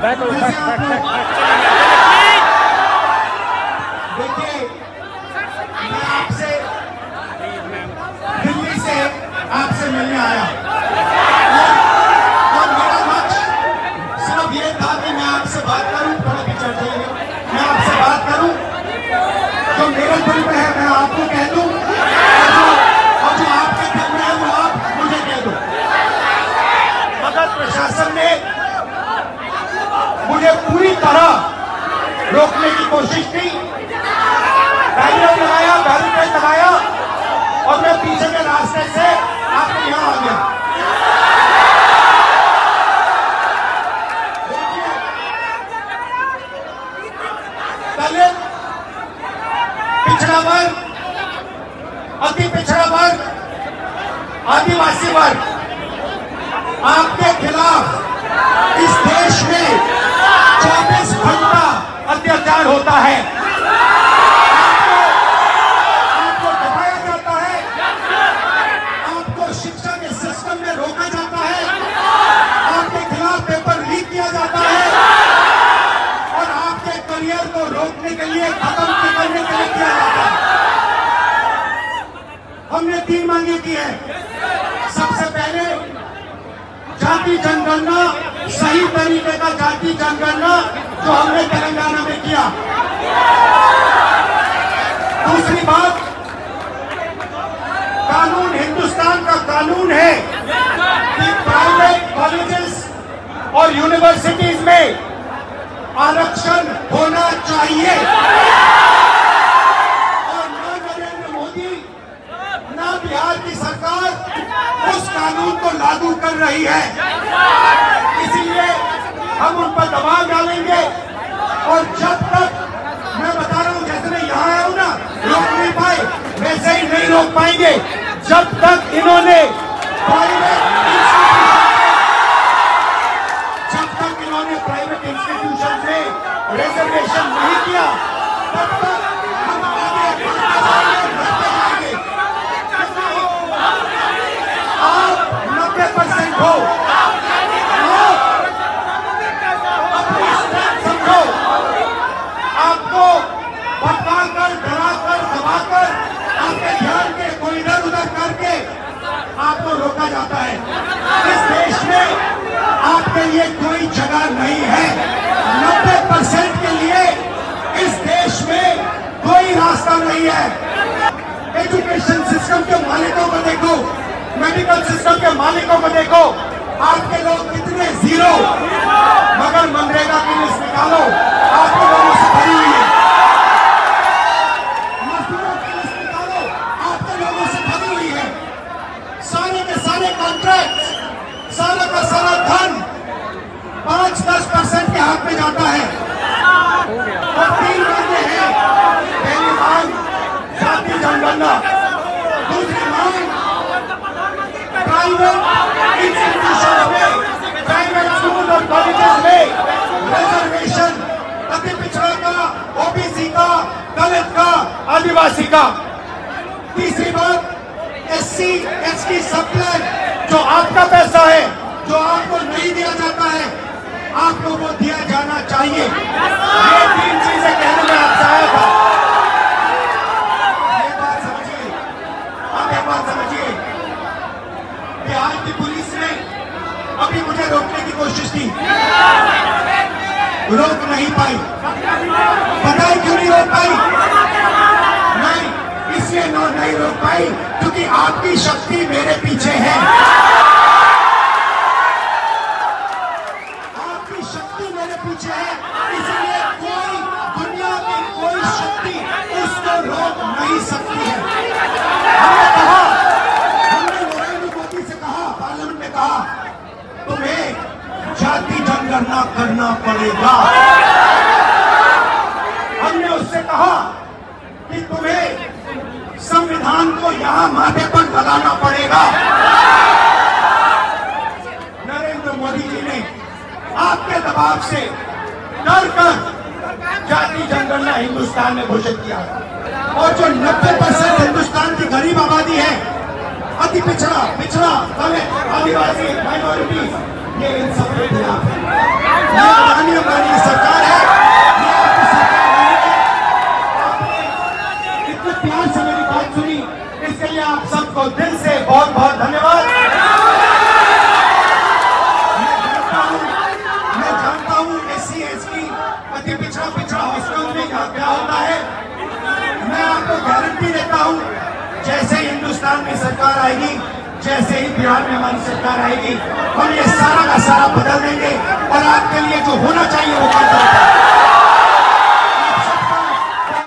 देखिए, मैं आपसे दिल्ली से आपसे मिलने आया और मेरा लक्ष्य सिर्फ ये था कि मैं आपसे बात करूं, थोड़ा पिक्चर चाहिए, मैं आपसे बात करूं जो मेरे दिल में है मैं आपको कह दूं और जो आपके दिल में है वो आप मुझे कह दो। मगर प्रशासन ने मुझे पूरी तरह रोकने की कोशिश की, बैरिकेड लगाया और मैं पीछे के रास्ते से आपके यहां आ गया। दलित, पिछड़ा वर्ग, अति पिछड़ा वर्ग, आदिवासी वर्ग, आपके खिलाफ इस देश में 24 घंटा अत्याचार होता है, आपको दबाया जाता है, आपको शिक्षा के सिस्टम में रोका जाता है, आपके खिलाफ पेपर लीक किया जाता है और आपके करियर को रोकने के लिए, खत्म करने के लिए किया जाता है। हमने 3 मांगे की है। सबसे पहले जाति जनगणना, सही तरीके का जाति जनगणना जो हमने तेलंगाना में किया। दूसरी बात, कानून, हिंदुस्तान का कानून है कि प्राइवेट कॉलेजेस और यूनिवर्सिटीज में आरक्षण होना चाहिए और न नरेंद्र मोदी न बिहार की सरकार उस कानून को लागू कर रही है। इसीलिए हम उन पर दबाव डालेंगे और जब तक, मैं बता रहा हूं, जैसे मैं यहां आया हूं ना, रोक नहीं पाए, वैसे ही नहीं रोक पाएंगे जब तक इन्होंने प्राइवेट इंस्टीट्यूशन में रिजर्वेशन नहीं किया, तब तक हम आगे बढ़ते जाएंगे। आप 90% हो, अपनी स्ट्रेंथ समझो। आपको भटकाकर, डराकर, दबाकर, आपके ध्यान के कोई इधर उधर करके आपको रोका जाता है। इस देश में आपके लिए कोई जगह नहीं है। 90% के लिए इस देश में कोई रास्ता नहीं है। एजुकेशन सिस्टम के मालिकों को देखो, मेडिकल सिस्टम के मालिकों को देखो, आपके लोग कितने जीरो, मगर मनरेगा की लिस्ट निकालो, आपके लोगों से भरी हुई है। मजदूरों की लिस्ट निकालो, आपके लोगों से भरी हुई है। सारे के सारे कॉन्ट्रैक्ट, सारा का सारा धन 5-10% के हाथ में जाता है और 3 मांगे हैं। पहली मांग जाति जनगणना, दूसरी मांग प्राइवेट इंस्टीट्यूशन में, प्राइवेट स्कूल और कॉलेजेस में रिजर्वेशन, अति पिछड़ा का, ओबीसी का, दलित का, आदिवासी का। तीसरी बात, एससी एसटी सब प्लान, जो आपका पैसा है, जो आपको नहीं दिया जाता है, आपको वो दिया जाना चाहिए। ये 3 चीजें कहने में आपसे आया था। ये बात समझिए, आप एक बात समझिए, बिहार की पुलिस ने अभी मुझे रोकने की कोशिश की, रोक नहीं पाई। पता है क्यों नहीं रोक पाई? नहीं, इसलिए नहीं रोक पाई क्योंकि आपकी शक्ति मेरे पीछे है। आपकी शक्ति मेरे पीछे है, इसलिए कोई, दुनिया की कोई शक्ति उसको रोक नहीं सकती है। हमने कहा, हमने नरेंद्र मोदी से कहा, पार्लियामेंट में कहा, तुम्हें जाति जनगणना करना पड़ेगा। हमने उससे कहा कि तुम्हें संविधान को यहां माथे पर लगाना पड़ेगा। नरेंद्र मोदी जी ने आपके दबाव से डर कर जाति जनगणना हिंदुस्तान में घोषित किया और जो 90% हिंदुस्तान की गरीब आबादी है, अति पिछड़ा पिछड़ा दलित आदिवासी माइनॉरिटीज, ये इन सब के खिलाफ है। ये अडानी अंबानी सरकार है, ये आपकी सरकार नहीं है। आपने इतने प्यार से मेरी बात सुनी, इसके लिए आप सबको दिल से बहुत बहुत धन्यवाद। मैं जानता हूँ SC ST अति पिछड़ा हॉस्टल में क्या होता है। मैं आपको गारंटी देता हूँ, जैसे हिंदुस्तान में सरकार आएगी, जैसे ही बिहार में हमारी सरकार आएगी, हम ये सारा का सारा बदल देंगे और आपके लिए जो होना चाहिए वो कर देंगे।